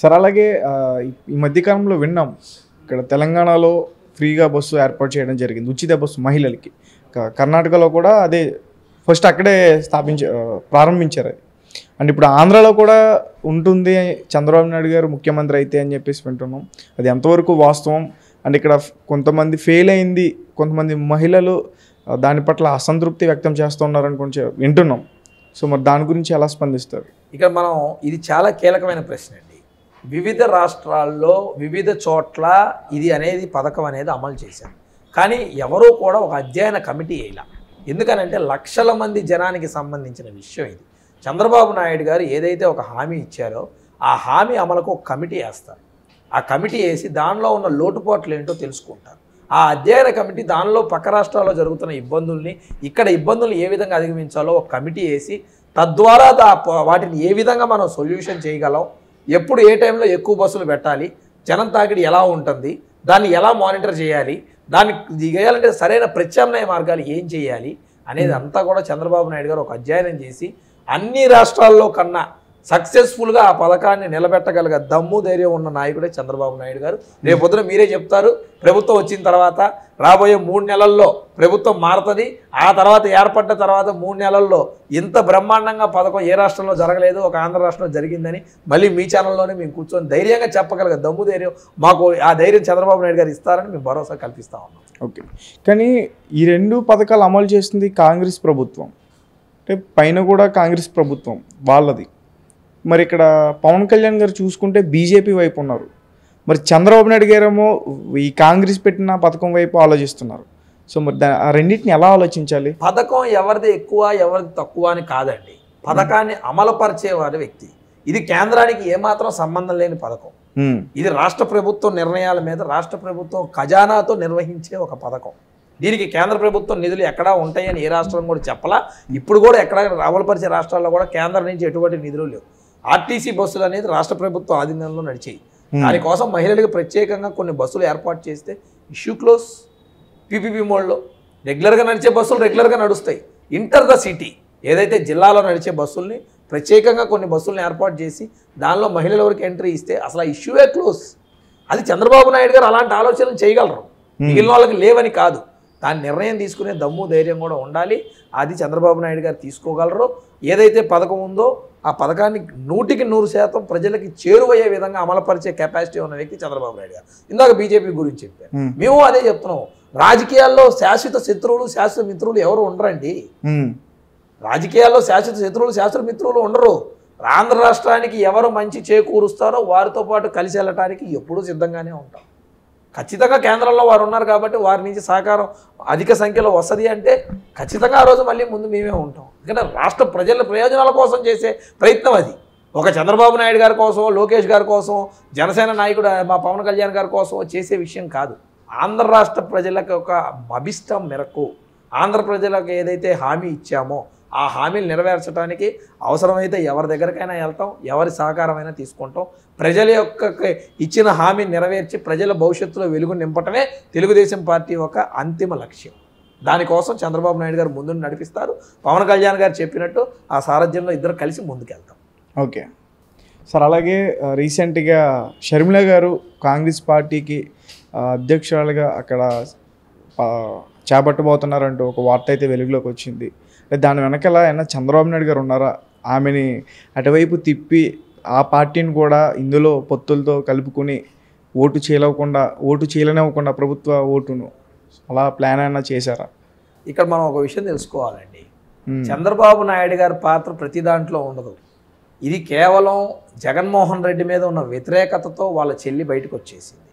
Sir అలాగే ఈ మధ్యకాలంలో విన్నాం ఇక్కడ తెలంగాణలో ఫ్రీగా బస్సు ఏర్పాటు చేయడం జరిగింది, ఉచిత బస్సు మహిళలకి. కర్ణాటకలో కూడా అదే ఫస్ట్ అక్కడే ప్రారంభించారు అది. అండ్ ఇప్పుడు ఆంధ్రాలో కూడా ఉంటుంది చంద్రబాబు నాయుడు గారు ముఖ్యమంత్రి అయితే అని చెప్పేసి వింటున్నాం. అది ఎంతవరకు వాస్తవం? అండ్ ఇక్కడ కొంతమంది ఫెయిల్ అయింది, కొంతమంది మహిళలు దాని పట్ల అసంతృప్తి వ్యక్తం చేస్తున్నారని కొంచెం వింటున్నాం. సో మరి దాని గురించి ఎలా స్పందిస్తారు? ఇక్కడ మనం ఇది చాలా కీలకమైన ప్రశ్న అండి. వివిధ రాష్ట్రాల్లో వివిధ చోట్ల ఇది అనేది పథకం అనేది అమలు చేశారు. కానీ ఎవరూ కూడా ఒక అధ్యయన కమిటీ వేయాల. ఎందుకనంటే లక్షల మంది జనానికి సంబంధించిన విషయం ఇది. చంద్రబాబు నాయుడు గారు ఏదైతే ఒక హామీ ఇచ్చారో ఆ హామీ అమలుకు ఒక కమిటీ వేస్తారు. ఆ కమిటీ వేసి దానిలో ఉన్న లోటుపాట్లు ఏంటో తెలుసుకుంటారు. ఆ అధ్యయన కమిటీ దానిలో పక్క రాష్ట్రాల్లో జరుగుతున్న ఇబ్బందుల్ని, ఇక్కడ ఇబ్బందులు ఏ విధంగా అధిగమించాలో ఒక కమిటీ వేసి తద్వారా వాటిని ఏ విధంగా మనం సొల్యూషన్ చేయగలం, ఎప్పుడు ఏ టైంలో ఎక్కువ బస్సులు పెట్టాలి, జనం తాకిడి ఎలా ఉంటుంది, దాన్ని ఎలా మానిటర్ చేయాలి, దాన్ని చేయాలంటే సరైన ప్రత్యామ్నాయ మార్గాలు ఏం చేయాలి అనేది అంతా కూడా చంద్రబాబు నాయుడు గారు ఒక అధ్యయనం చేసి అన్ని రాష్ట్రాల్లో కన్నా సక్సెస్ఫుల్గా ఆ పథకాన్ని నిలబెట్టగలిగే దమ్ము ధైర్యం ఉన్న నాయకుడే చంద్రబాబు నాయుడు గారు. రేపొద్దున మీరే చెప్తారు, ప్రభుత్వం వచ్చిన తర్వాత రాబోయే 3 నెలల్లో ప్రభుత్వం మారుతుంది, ఆ తర్వాత ఏర్పడ్డ తర్వాత 3 నెలల్లో ఇంత బ్రహ్మాండంగా పథకం ఏ రాష్ట్రంలో జరగలేదు, ఒక ఆంధ్ర రాష్ట్రంలో జరిగిందని మళ్ళీ మీ ఛానల్లోనే మేము కూర్చొని ధైర్యంగా చెప్పగలిగే దమ్ము ధైర్యం మాకు ఆ ధైర్యం చంద్రబాబు నాయుడు గారు ఇస్తారని మేము భరోసా కల్పిస్తూ ఉన్నాం. ఓకే, కానీ ఈ 2 పథకాలు అమలు చేస్తుంది కాంగ్రెస్ ప్రభుత్వం, అంటే పైన కూడా కాంగ్రెస్ ప్రభుత్వం వాళ్ళది. మరి ఇక్కడ పవన్ కళ్యాణ్ గారు చూసుకుంటే బీజేపీ వైపు ఉన్నారు, మరి చంద్రబాబు నాయుడు గారేమో ఈ కాంగ్రెస్ పెట్టిన పథకం వైపు ఆలోచిస్తున్నారు. సో మరి ఆ రెండింటిని ఎలా ఆలోచించాలి? పథకం ఎవరిది ఎక్కువ ఎవరిది తక్కువ అని కాదండి, పథకాన్ని అమలుపరిచేవారి వ్యక్తి. ఇది కేంద్రానికి ఏమాత్రం సంబంధం లేని పథకం. ఇది రాష్ట్ర ప్రభుత్వం నిర్ణయాల మీద రాష్ట్ర ప్రభుత్వం ఖజానాతో నిర్వహించే ఒక పథకం. దీనికి కేంద్ర ప్రభుత్వం నిధులు ఎక్కడా ఉంటాయని ఏ రాష్ట్రం కూడా చెప్పలా. ఇప్పుడు కూడా ఎక్కడ అమలుపరిచే రాష్ట్రాల్లో కూడా కేంద్రం నుంచి ఎటువంటి నిధులు లేవు. ఆర్టీసీ బస్సులు అనేది రాష్ట్ర ప్రభుత్వం ఆధీనంలో నడిచాయి. దానికోసం మహిళలకు ప్రత్యేకంగా కొన్ని బస్సులు ఏర్పాటు చేస్తే ఇష్యూ క్లోజ్. పీపీపీ మోడ్లో రెగ్యులర్గా నడిచే బస్సులు రెగ్యులర్గా నడుస్తాయి. ఇంటర్ ద సిటీ ఏదైతే జిల్లాలో నడిచే బస్సుల్ని ప్రత్యేకంగా కొన్ని బస్సులను ఏర్పాటు చేసి దానిలో మహిళల వరకు ఎంట్రీ ఇస్తే అసలు ఆ ఇష్యూవే క్లోజ్. అది చంద్రబాబు నాయుడు గారు అలాంటి ఆలోచనలు చేయగలరు, మిగిలిన వాళ్ళకి లేవని కాదు. దాని నిర్ణయం తీసుకునే దమ్ము ధైర్యం కూడా ఉండాలి. అది చంద్రబాబు నాయుడు గారు తీసుకోగలరు. ఏదైతే పథకం ఉందో ఆ పథకాన్ని 100% ప్రజలకి చేరువయ్యే విధంగా అమలుపరిచే కెపాసిటీ ఉన్న వ్యక్తి చంద్రబాబు నాయుడు గారు. ఇందాక బీజేపీ గురించి చెప్పారు, మేము అదే చెప్తున్నాం. రాజకీయాల్లో శాశ్వత శత్రువులు శాశ్వత మిత్రులు ఎవరు ఉండరండి. రాజకీయాల్లో శాశ్వత శత్రువులు శాశ్వత మిత్రులు ఉండరు. ఆంధ్ర రాష్ట్రానికి ఎవరు మంచి చేకూరుస్తారో వారితో పాటు కలిసి వెళ్ళటానికి ఎప్పుడూ సిద్ధంగానే ఉంటాం. ఖచ్చితంగా కేంద్రంలో వారు ఉన్నారు కాబట్టి వారి నుంచి సహకారం అధిక సంఖ్యలో వస్తుంది అంటే ఖచ్చితంగా ఆ రోజు మళ్ళీ ముందు మేమే ఉంటాం. ఎందుకంటే రాష్ట్ర ప్రజల ప్రయోజనాల కోసం చేసే ప్రయత్నం అది. ఒక చంద్రబాబు నాయుడు గారి కోసం, లోకేష్ గారి కోసం, జనసేన నాయకుడు మా పవన్ కళ్యాణ్ గారి కోసం చేసే విషయం కాదు. ఆంధ్ర రాష్ట్ర ప్రజలకు ఒక అభిష్టం మేరకు ఆంధ్ర ప్రజలకు ఏదైతే హామీ ఇచ్చామో ఆ హామీలు నెరవేర్చడానికి అవసరమైతే ఎవరి దగ్గరకైనా వెళ్తాం, ఎవరి సహకారమైనా తీసుకుంటాం. ప్రజల యొక్క ఇచ్చిన హామీని నెరవేర్చి ప్రజల భవిష్యత్తులో వెలుగు నింపటమే తెలుగుదేశం పార్టీ ఒక అంతిమ లక్ష్యం. దానికోసం చంద్రబాబు నాయుడు గారు ముందు నడిపిస్తారు. పవన్ కళ్యాణ్ గారు చెప్పినట్టు ఆ సారథ్యంలో ఇద్దరు కలిసి ముందుకెళ్తాం. ఓకే సార్, అలాగే రీసెంట్గా షర్మిల గారు కాంగ్రెస్ పార్టీకి అధ్యక్షురాలుగా అక్కడ చేపట్టబోతున్నారంటూ ఒక వార్త అయితే వెలుగులోకి వచ్చింది. దాని వెనకాల ఏమన్నా చంద్రబాబు నాయుడు గారు ఉన్నారా? ఆమెని అటువైపు తిప్పి ఆ పార్టీని కూడా ఇందులో పొత్తులతో కలుపుకొని ఓటు చేయలేనివ్వకుండా ప్రభుత్వ ఓటును అలా ప్లాన్ అయినా చేశారా? ఇక్కడ మనం ఒక విషయం తెలుసుకోవాలండి. చంద్రబాబు నాయుడు గారి పాత్ర ప్రతి దాంట్లో ఉండదు. ఇది కేవలం జగన్మోహన్ రెడ్డి మీద ఉన్న వ్యతిరేకతతో వాళ్ళ చెల్లి బయటకు వచ్చేసింది.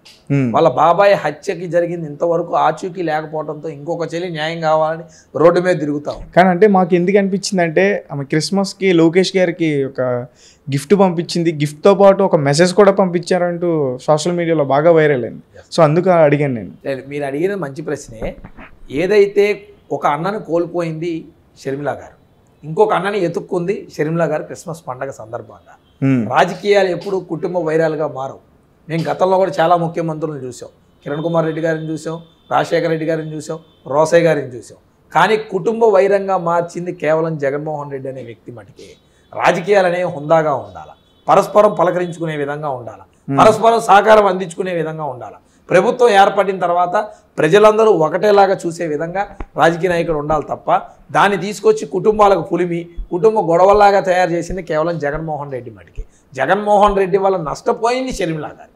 వాళ్ళ బాబాయ్ హత్యకి జరిగింది ఇంతవరకు ఆచూకీ లేకపోవడంతో ఇంకొక చెల్లి న్యాయం కావాలని రోడ్డు మీద తిరుగుతాం. కానీ అంటే మాకు ఎందుకు అనిపించింది అంటే ఆమె క్రిస్మస్కి లోకేష్ గారికి ఒక గిఫ్ట్ పంపించింది, గిఫ్ట్తో పాటు ఒక మెసేజ్ కూడా పంపించారంటూ సోషల్ మీడియాలో బాగా వైరల్ అయింది. సో అందుకు అడిగాను నేను. మీరు అడిగిన మంచి ప్రశ్నే. ఏదైతే ఒక అన్నను కోల్పోయింది షర్మిల గారు, ఇంకొక అన్నని ఎత్తుక్కుంది షర్మిల గారు క్రిస్మస్ పండగ సందర్భంగా. రాజకీయాలు ఎప్పుడు కుటుంబ వైరాలుగా మారవు. మేము గతంలో కూడా చాలా ముఖ్యమంత్రులను చూసాం. కిరణ్ కుమార్ రెడ్డి గారిని చూసాం, రాజశేఖర రెడ్డి గారిని చూసాం, రోసయ్య గారిని చూసాం. కానీ కుటుంబ వైరంగా మార్చింది కేవలం జగన్మోహన్ రెడ్డి అనే వ్యక్తి మటుకే. రాజకీయాలు అనేవి హుందాగా ఉండాలి. పరస్పరం పలకరించుకునే విధంగా ఉండాలి, పరస్పరం సహకారం అందించుకునే విధంగా ఉండాలి. ప్రభుత్వం ఏర్పడిన తర్వాత ప్రజలందరూ ఒకటేలాగా చూసే విధంగా రాజకీయ నాయకుడు ఉండాలి తప్ప దాన్ని తీసుకొచ్చి కుటుంబాలకు పులిమి కుటుంబ గొడవలాగా తయారు చేసింది కేవలం జగన్మోహన్ రెడ్డి మటుకి. జగన్మోహన్ రెడ్డి వల్ల నష్టపోయింది షర్మిల గారు.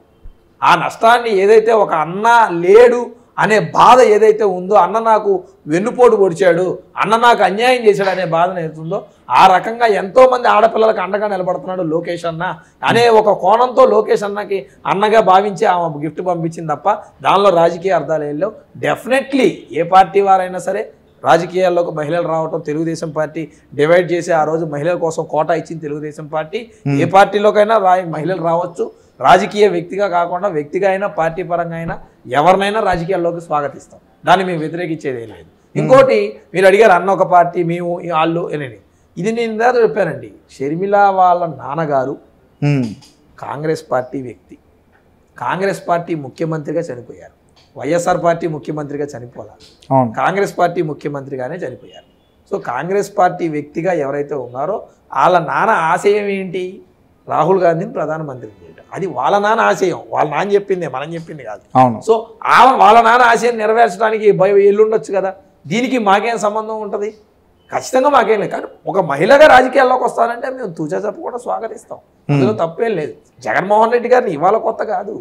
ఆ నష్టాన్ని ఏదైతే ఒక అన్న లేడు అనే బాధ ఏదైతే ఉందో, అన్న నాకు వెన్నుపోటు పొడిచాడు, అన్న నాకు అన్యాయం చేశాడు అనే బాధ ఏదైతుందో, ఆ రకంగా ఎంతోమంది ఆడపిల్లలకు అండగా నిలబడుతున్నాడు లోకేష్ అన్న అనే ఒక కోణంతో లోకేష్ అన్నకి అన్నగా భావించి ఆమె గిఫ్ట్ పంపించింది తప్ప దానిలో రాజకీయ అర్థాలు ఏం లేవు. డెఫినెట్లీ ఏ పార్టీ వారైనా సరే రాజకీయాల్లోకి మహిళలు రావటం, తెలుగుదేశం పార్టీ డివైడ్ చేసి ఆ రోజు మహిళల కోసం కోటా ఇచ్చింది తెలుగుదేశం పార్టీ. ఏ పార్టీలోకైనా మహిళలు రావచ్చు. రాజకీయ వ్యక్తిగా కాకుండా వ్యక్తిగా అయినా పార్టీ పరంగా అయినా ఎవరినైనా రాజకీయాల్లోకి స్వాగతిస్తాం, దాన్ని మేము వ్యతిరేకించేది ఏం లేదు. ఇంకోటి మీరు అడిగారు అన్న ఒక పార్టీ మేము వాళ్ళు అనేది, ఇది నేను ఇందాక చెప్పానండి. షర్మిల వాళ్ళ నాన్నగారు కాంగ్రెస్ పార్టీ వ్యక్తి, కాంగ్రెస్ పార్టీ ముఖ్యమంత్రిగా చనిపోయారు. వైఎస్ఆర్ పార్టీ ముఖ్యమంత్రిగా చనిపోలా, కాంగ్రెస్ పార్టీ ముఖ్యమంత్రిగానే చనిపోయారు. సో కాంగ్రెస్ పార్టీ వ్యక్తిగా ఎవరైతే ఉన్నారో వాళ్ళ నాన్న ఆశయం ఏంటి? రాహుల్ గాంధీని ప్రధానమంత్రి చేయడం. అది వాళ్ళ నాన్న ఆశయం, వాళ్ళ నాన్న చెప్పిందే, మనం చెప్పింది కాదు. సో వాళ్ళ నాన్న ఆశయం నెరవేర్చడానికి ఎల్లుండొచ్చు కదా, దీనికి మాకేం సంబంధం ఉంటుంది? ఖచ్చితంగా మాకేం లేదు. కానీ ఒక మహిళగా రాజకీయాల్లోకి వస్తానంటే మేము తూచా చెప్పకుండా స్వాగతిస్తాం, అందులో తప్పేం లేదు. జగన్మోహన్ రెడ్డి గారిని ఇవాళ కొత్త కాదు,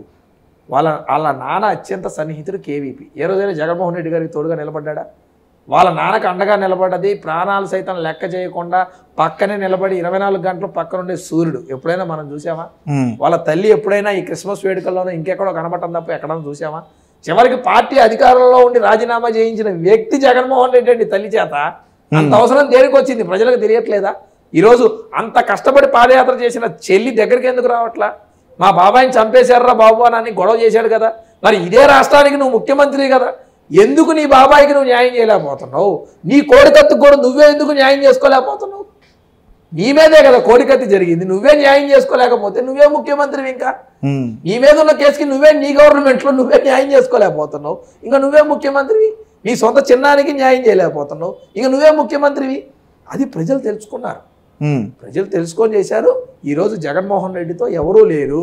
వాళ్ళ నాన్న అత్యంత సన్నిహితుడు కేవీపీ. ఏ రోజైనా జగన్మోహన్ రెడ్డి గారికి తోడుగా నిలబడ్డా? వాళ్ళ నాన్నకు అండగా నిలబడ్డది, ప్రాణాలు సైతం లెక్క చేయకుండా పక్కనే నిలబడి 24 గంటలు పక్కనుండే సూర్యుడు ఎప్పుడైనా మనం చూసామా? వాళ్ళ తల్లి ఎప్పుడైనా ఈ క్రిస్మస్ వేడుకల్లోనూ ఇంకెక్కడో కనబడటం తప్ప ఎక్కడైనా చూసామా? చివరికి పార్టీ అధికారంలో ఉండి రాజీనామా చేయించిన వ్యక్తి జగన్మోహన్ రెడ్డి అండి. తల్లి చేత అంత అవసరం దేనికి వచ్చింది ప్రజలకు తెలియట్లేదా? ఈరోజు అంత కష్టపడి పాదయాత్ర చేసిన చెల్లి దగ్గరికి ఎందుకు రావట్లా? మా బాబాయిని చంపేశారా బాబు అని గొడవ చేశాడు కదా. మరి ఇదే రాష్ట్రానికి నువ్వు ముఖ్యమంత్రి కదా, ఎందుకు నీ బాబాయికి నువ్వు న్యాయం చేయలేకపోతున్నావు? నీ కోడికత్తికి కూడా నువ్వే ఎందుకు న్యాయం చేసుకోలేకపోతున్నావు? నీ మీదే కదా కోడికత్తి జరిగింది, నువ్వే న్యాయం చేసుకోలేకపోతే నువ్వే ముఖ్యమంత్రివి. ఇంకా నీ మీద ఉన్న కేసుకి నువ్వే నీ గవర్నమెంట్లో నువ్వే న్యాయం చేసుకోలేకపోతున్నావు, ఇంకా నువ్వే ముఖ్యమంత్రివి. నీ సొంత చిన్నానికి న్యాయం చేయలేకపోతున్నావు, ఇంకా నువ్వే ముఖ్యమంత్రివి. అది ప్రజలు తెలుసుకున్నారు, ప్రజలు తెలుసుకొని చేశారు. ఈరోజు జగన్మోహన్ రెడ్డితో ఎవరూ లేరు.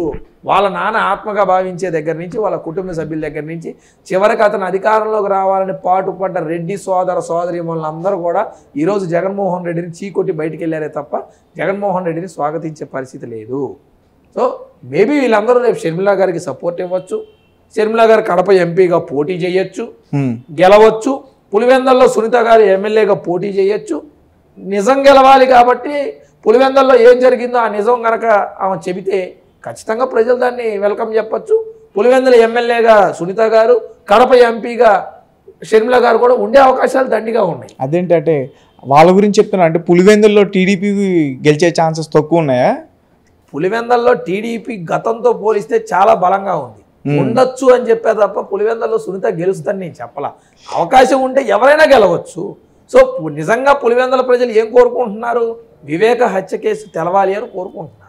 వాళ్ళ నాన్న ఆత్మగా భావించే దగ్గర నుంచి, వాళ్ళ కుటుంబ సభ్యుల దగ్గర నుంచి, చివరికి అతను అధికారంలోకి రావాలని పాటుపడ్డ రెడ్డి సోదర సోదరీమణులందరూ కూడా ఈరోజు జగన్మోహన్ రెడ్డిని చీకొట్టి బయటికి వెళ్ళారే తప్ప జగన్మోహన్ రెడ్డిని స్వాగతించే పరిస్థితి లేదు. సో మేబీ వీళ్ళందరూ రేపు షర్మిల గారికి సపోర్ట్ ఇవ్వచ్చు, షర్మిల గారు కడప ఎంపీగా పోటీ చేయొచ్చు, గెలవచ్చు. పులివెందల్లో సునీత గారు ఎమ్మెల్యేగా పోటీ చేయొచ్చు. నిజం గెలవాలి కాబట్టి పులివెందల్లో ఏం జరిగిందో ఆ నిజం కనుక ఆమె చెబితే ఖచ్చితంగా ప్రజలు దాన్ని వెల్కమ్ చెప్పచ్చు. పులివెందుల ఎమ్మెల్యేగా సునీత గారు, కడప ఎంపీగా షర్మిల గారు కూడా ఉండే అవకాశాలు దండిగా ఉన్నాయి. అదేంటంటే వాళ్ళ గురించి చెప్తున్నా, అంటే పులివెందుల్లో టీడీపీ గెలిచే ఛాన్సెస్ తక్కువ ఉన్నాయా? పులివెందల్లో టీడీపీ గతంతో పోలిస్తే చాలా బలంగా ఉంది, ఉండొచ్చు అని చెప్పే తప్ప పులివెందల్లో సునీత గెలుస్తుందని నేను చెప్పలా. అవకాశం ఉంటే ఎవరైనా గెలవచ్చు. సో నిజంగా పులివెందుల ప్రజలు ఏం కోరుకుంటున్నారు? వివేక హత్య కేసు తెలవాలి అని కోరుకుంటున్నారు.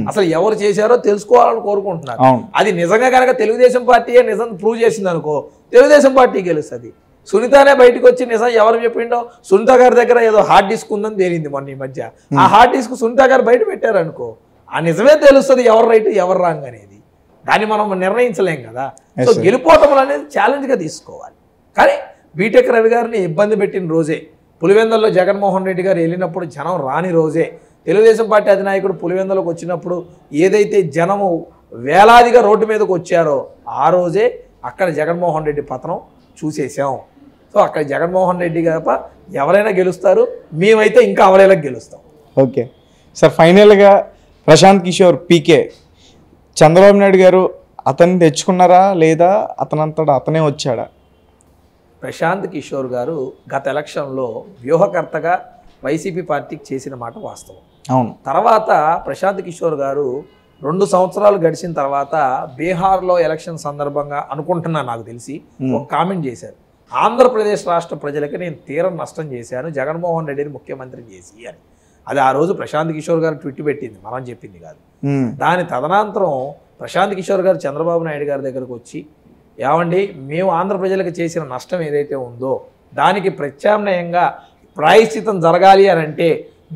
అసలు ఎవరు చేశారో తెలుసుకోవాలని కోరుకుంటున్నారు. అది నిజంగా కనుక తెలుగుదేశం పార్టీయే నిజం ప్రూవ్ చేసింది అనుకో, తెలుగుదేశం పార్టీ గెలుస్తుంది. సునీతనే బయటకు వచ్చి నిజం ఎవరు చెప్పిండో, సునీత గారి దగ్గర ఏదో హార్డ్ డిస్క్ ఉందని తేలింది మొన్న ఈ మధ్య. ఆ హార్డ్ డిస్క్ సునీత గారు బయట పెట్టారనుకో, ఆ నిజమే తెలుస్తుంది ఎవరు రైట్ ఎవరు రాంగ్ అనేది. దాన్ని మనం నిర్ణయించలేం కదా. సో గెలుపోవటం అనేది ఛాలెంజ్గా తీసుకోవాలి. కానీ బీటెక్ రవి గారిని ఇబ్బంది పెట్టిన రోజే, పులివెందుల్లో జగన్మోహన్ రెడ్డి గారు వెళ్ళినప్పుడు జనం రాని రోజే, తెలుగుదేశం పార్టీ అధినాయకుడు పులివెందులకు వచ్చినప్పుడు ఏదైతే జనము వేలాదిగా రోడ్డు మీదకి వచ్చారో ఆ రోజే అక్కడ జగన్మోహన్ రెడ్డి పతనం చూసేసాం. సో అక్కడ జగన్మోహన్ రెడ్డి తప్ప ఎవరైనా గెలుస్తారు, మేమైతే ఇంకా అవలేలకు గెలుస్తాం. ఓకే సార్, ఫైనల్గా ప్రశాంత్ కిషోర్ పీకే, చంద్రబాబు నాయుడు గారు అతన్ని తెచ్చుకున్నారా లేదా అతనంతటా అతనే వచ్చాడా? ప్రశాంత్ కిషోర్ గారు గత ఎలక్షన్లో వ్యూహకర్తగా వైసీపీ పార్టీకి చేసిన మాట వాస్తవం. అవును. తర్వాత ప్రశాంత్ కిషోర్ గారు 2 సంవత్సరాలు గడిచిన తర్వాత బీహార్లో ఎలక్షన్ సందర్భంగా అనుకుంటున్నా నాకు తెలిసి ఒక కామెంట్ చేశారు, ఆంధ్రప్రదేశ్ రాష్ట్ర ప్రజలకి నేను తీరం నష్టం చేశాను జగన్మోహన్ రెడ్డిని ముఖ్యమంత్రి చేసి అని. అది ఆ రోజు ప్రశాంత్ కిషోర్ గారు ట్విట్ పెట్టింది, మనం చెప్పింది కాదు. దాని తదనంతరం ప్రశాంత్ కిషోర్ గారు చంద్రబాబు నాయుడు గారి దగ్గరకు వచ్చి, ఏమండి మేము ఆంధ్ర ప్రజలకు చేసిన నష్టం ఏదైతే ఉందో దానికి ప్రత్యామ్నాయంగా ప్రాయశ్చితం జరగాలి అని అంటే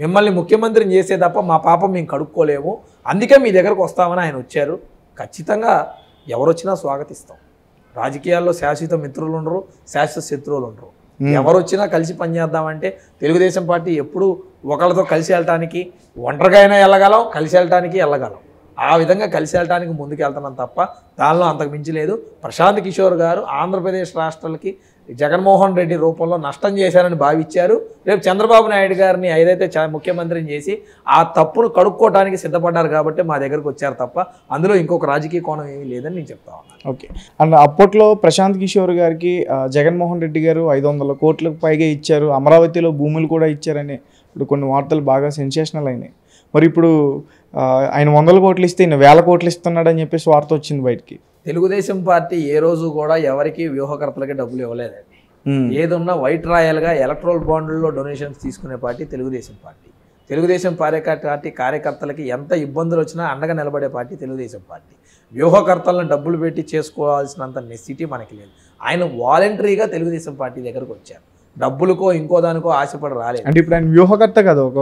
మిమ్మల్ని ముఖ్యమంత్రిని చేసే తప్ప మా పాపం మేము కడుక్కోలేము, అందుకే మీ దగ్గరకు వస్తామని ఆయన వచ్చారు. ఖచ్చితంగా ఎవరు వచ్చినా స్వాగతిస్తాం. రాజకీయాల్లో శాశ్వత మిత్రులు ఉండరు, శాశ్వత శత్రువులు ఉండరు. ఎవరు వచ్చినా కలిసి పనిచేద్దామంటే తెలుగుదేశం పార్టీ ఎప్పుడు ఒకళ్ళతో కలిసి వెళ్ళటానికి, ఒంటరిగా అయినా వెళ్ళగలం, కలిసి వెళ్ళటానికి వెళ్ళగలం. ఆ విధంగా కలిసి వెళ్ళటానికి ముందుకు వెళ్తున్నాం తప్ప దానిలో అంతకు మించి లేదు. ప్రశాంత్ కిషోర్ గారు ఆంధ్రప్రదేశ్ రాష్ట్రాలకి జగన్మోహన్ రెడ్డి రూపంలో నష్టం చేశారని భావించారు. రేపు చంద్రబాబు నాయుడు గారిని ఏదైతే ముఖ్యమంత్రిని చేసి ఆ తప్పును కడుక్కోవడానికి సిద్ధపడ్డారు కాబట్టి మా దగ్గరకు వచ్చారు తప్ప అందులో ఇంకొక రాజకీయ కోణం ఏమీ లేదని నేను చెప్తా ఉన్నాను. ఓకే. అండ్ అప్పట్లో ప్రశాంత్ కిషోర్ గారికి జగన్మోహన్ రెడ్డి గారు 500 కోట్లకు పైగా ఇచ్చారు, అమరావతిలో భూములు కూడా ఇచ్చారని ఇప్పుడు కొన్ని వార్తలు బాగా సెన్సేషనల్ అయినాయి. మరి ఇప్పుడు ఆయన 100 కోట్లు ఇస్తే ఈయన 1000 కోట్లు ఇస్తున్నాడని చెప్పేసి వార్త వచ్చింది బయటికి. తెలుగుదేశం పార్టీ ఏ రోజు కూడా ఎవరికి వ్యూహకర్తలకి డబ్బులు ఇవ్వలేదండి. ఏదున్నా వైట్ రాయల్గా ఎలక్ట్రల్ బాండ్లలో డొనేషన్స్ తీసుకునే party Telugu Desam party. Telugu Desam party కార్యకర్తలకి ఎంత ఇబ్బందులు వచ్చినా అండగా నిలబడే పార్టీ తెలుగుదేశం పార్టీ. వ్యూహకర్తలను డబ్బులు పెట్టి చేసుకోవాల్సినంత నెసిటీ మనకి లేదు. ఆయన వాలంటరీగా తెలుగుదేశం పార్టీ దగ్గరకు వచ్చారు. డబ్బులకో ఇంకో దానికో ఆశపడి రాలేదు. అంటే ఇప్పుడు ఆయన వ్యూహకర్త కదా, ఒక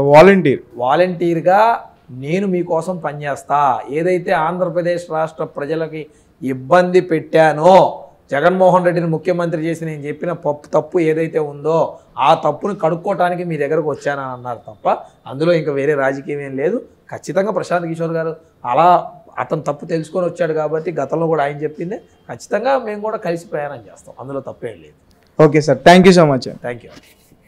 వాలంటీర్గా నేను మీకోసం పనిచేస్తా. ఏదైతే ఆంధ్రప్రదేశ్ రాష్ట్ర ప్రజలకి ఇబ్బంది పెట్టానో, జగన్మోహన్ రెడ్డిని ముఖ్యమంత్రి చేసి నేను చెప్పిన తప్పు ఏదైతే ఉందో ఆ తప్పును కడుక్కోవటానికి మీ దగ్గరకు వచ్చానని అన్నారు తప్ప అందులో ఇంకా వేరే రాజకీయం ఏం లేదు. ఖచ్చితంగా ప్రశాంత్ కిషోర్ గారు అలా అతను తప్పు తెలుసుకొని వచ్చాడు కాబట్టి గతంలో కూడా ఆయన చెప్పింది ఖచ్చితంగా మేము కూడా కలిసి ప్రయాణం చేస్తాం. అందులో తప్పేం లేదు. Okay sir, thank you so much. Thank you.